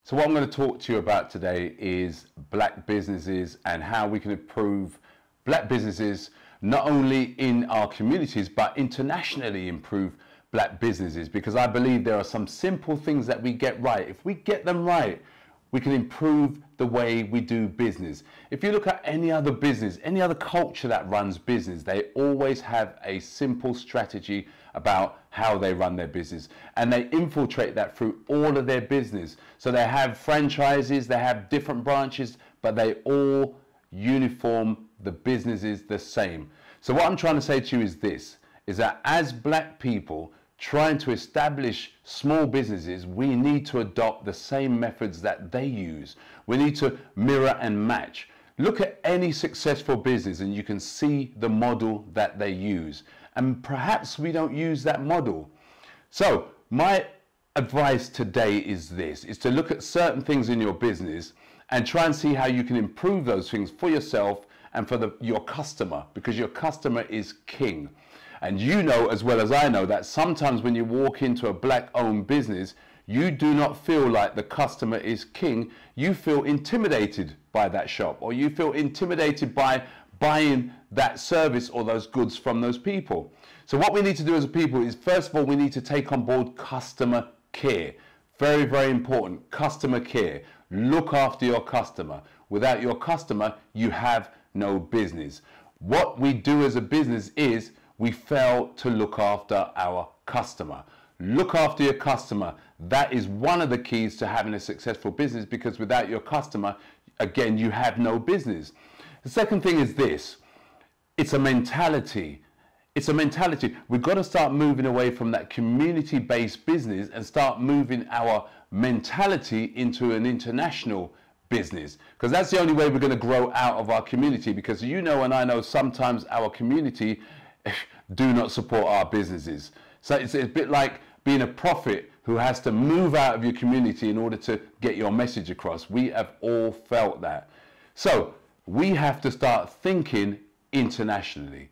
So what I'm going to talk to you about today is black businesses and how we can improve black businesses, not only in our communities, but internationally improve black businesses, because I believe there are some simple things that we get right. If we get them right, we can improve the way we do business. If you look at any other business, any other culture that runs business, they always have a simple strategy about how they run their business, and they infiltrate that through all of their business. So they have franchises, they have different branches, but they all uniform the businesses the same. So what I'm trying to say to you is this, is that as black people trying to establish small businesses, we need to adopt the same methods that they use. We need to mirror and match. Look at any successful business and you can see the model that they use. And perhaps we don't use that model. So my advice today is this, is to look at certain things in your business and try and see how you can improve those things for yourself and for your customer, because your customer is king. And you know as well as I know that sometimes when you walk into a black-owned business, you do not feel like the customer is king. You feel intimidated by that shop, or you feel intimidated by buying that service or those goods from those people. So what we need to do as a people is, first of all, we need to take on board customer care. Very, very important. Customer care. Look after your customer. Without your customer, you have no business. What we do as a business is we fail to look after our customer. Look after your customer. That is one of the keys to having a successful business, because without your customer, again, you have no business. The second thing is this. It's a mentality. It's a mentality. We've got to start moving away from that community-based business and start moving our mentality into an international business, because that's the only way we're going to grow out of our community, because you know and I know sometimes our community do not support our businesses. So it's a bit like being a prophet who has to move out of your community in order to get your message across. We have all felt that. So we have to start thinking internationally.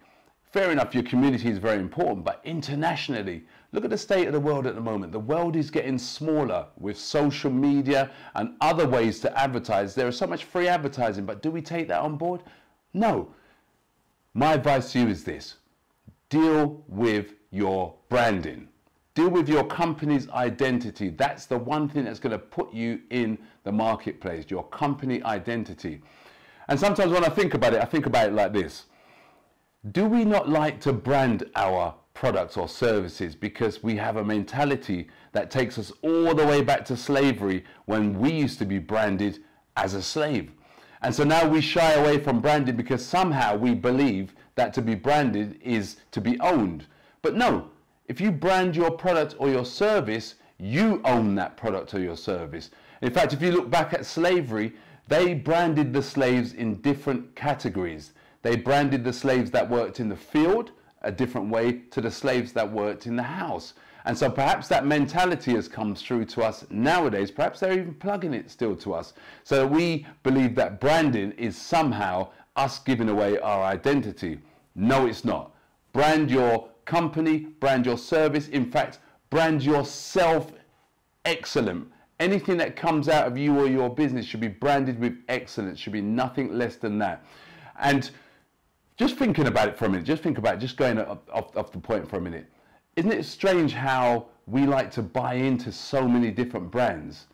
Fair enough, your community is very important, but internationally, look at the state of the world at the moment. The world is getting smaller with social media and other ways to advertise. There is so much free advertising, but do we take that on board? No. My advice to you is this. Deal with your branding. Deal with your company's identity. That's the one thing that's going to put you in the marketplace, your company identity. And sometimes when I think about it like this. Do we not like to brand our products or services because we have a mentality that takes us all the way back to slavery, when we used to be branded as a slave? And so now we shy away from branding because somehow we believe that to be branded is to be owned. But no, if you brand your product or your service, you own that product or your service. In fact, if you look back at slavery, they branded the slaves in different categories. They branded the slaves that worked in the field a different way to the slaves that worked in the house. And so perhaps that mentality has come through to us nowadays. Perhaps they're even plugging it still to us. So we believe that branding is somehow us giving away our identity. No, it's not. Brand your company, brand your service. In fact, brand yourself excellent. Anything that comes out of you or your business should be branded with excellence, should be nothing less than that. And just thinking about it for a minute, just going off the point for a minute. Isn't it strange how we like to buy into so many different brands,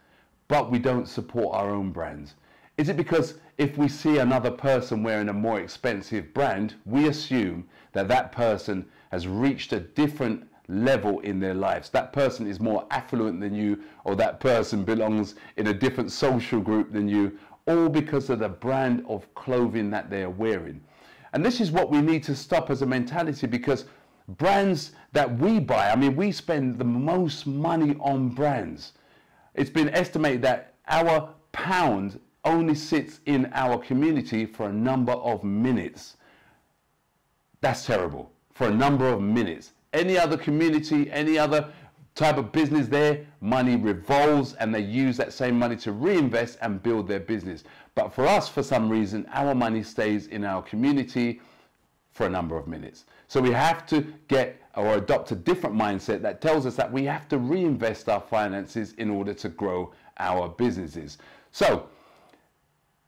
but we don't support our own brands? Is it because if we see another person wearing a more expensive brand, we assume that that person has reached a different level in their lives? That person is more affluent than you, or that person belongs in a different social group than you, all because of the brand of clothing that they're wearing. And this is what we need to stop as a mentality, because brands that we buy, I mean, we spend the most money on brands. It's been estimated that our pound only sits in our community for a number of minutes. That's terrible. For a number of minutes. Any other community, any other type of business there, money revolves and they use that same money to reinvest and build their business. But for us, for some reason, our money stays in our community for a number of minutes. So we have to get or adopt a different mindset that tells us that we have to reinvest our finances in order to grow our businesses. So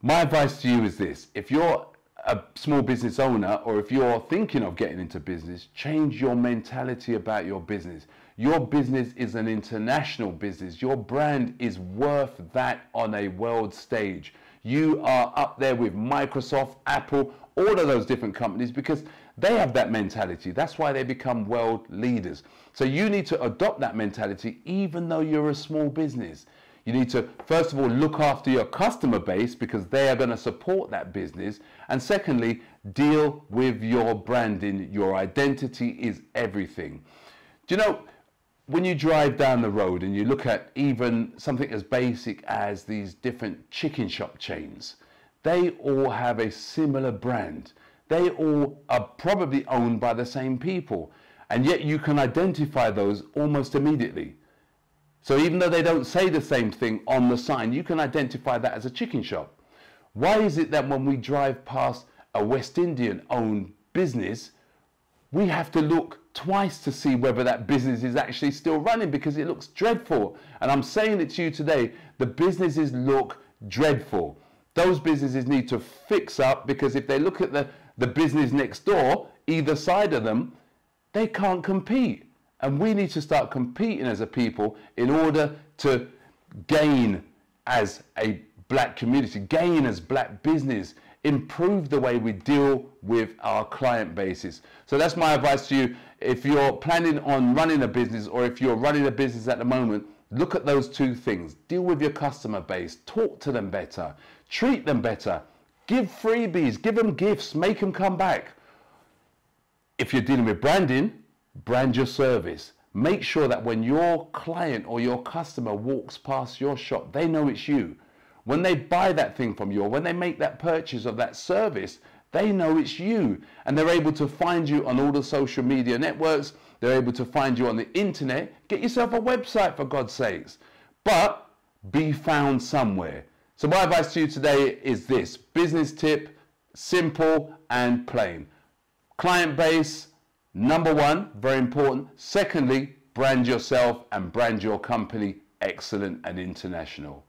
my advice to you is this: if you're a small business owner, or if you're thinking of getting into business, change your mentality about your business. Your business is an international business. Your brand is worth that on a world stage. You are up there with Microsoft, Apple, all of those different companies, because they have that mentality. That's why they become world leaders. So you need to adopt that mentality even though you're a small business. You need to, first of all, look after your customer base, because they are going to support that business. And secondly, deal with your branding. Your identity is everything. Do you know, when you drive down the road and you look at even something as basic as these different chicken shop chains, they all have a similar brand. They all are probably owned by the same people, and yet you can identify those almost immediately. So even though they don't say the same thing on the sign, you can identify that as a chicken shop. Why is it that when we drive past a West Indian owned business, we have to look twice to see whether that business is actually still running, because it looks dreadful? And I'm saying it to you today, the businesses look dreadful. Those businesses need to fix up, because if they look at the business next door, either side of them, they can't compete. And we need to start competing as a people in order to gain as a black community, gain as black business, improve the way we deal with our client bases. So that's my advice to you. If you're planning on running a business, or if you're running a business at the moment, look at those two things. Deal with your customer base, talk to them better, treat them better, give freebies, give them gifts, make them come back. If you're dealing with branding, brand your service. Make sure that when your client or your customer walks past your shop, they know it's you. When they buy that thing from you, or when they make that purchase of that service, they know it's you, and they're able to find you on all the social media networks. They're able to find you on the internet. Get yourself a website, for God's sakes, but be found somewhere. So my advice to you today is this: business tip, simple and plain. Client base, number one, very important. Secondly, brand yourself and brand your company excellent and international.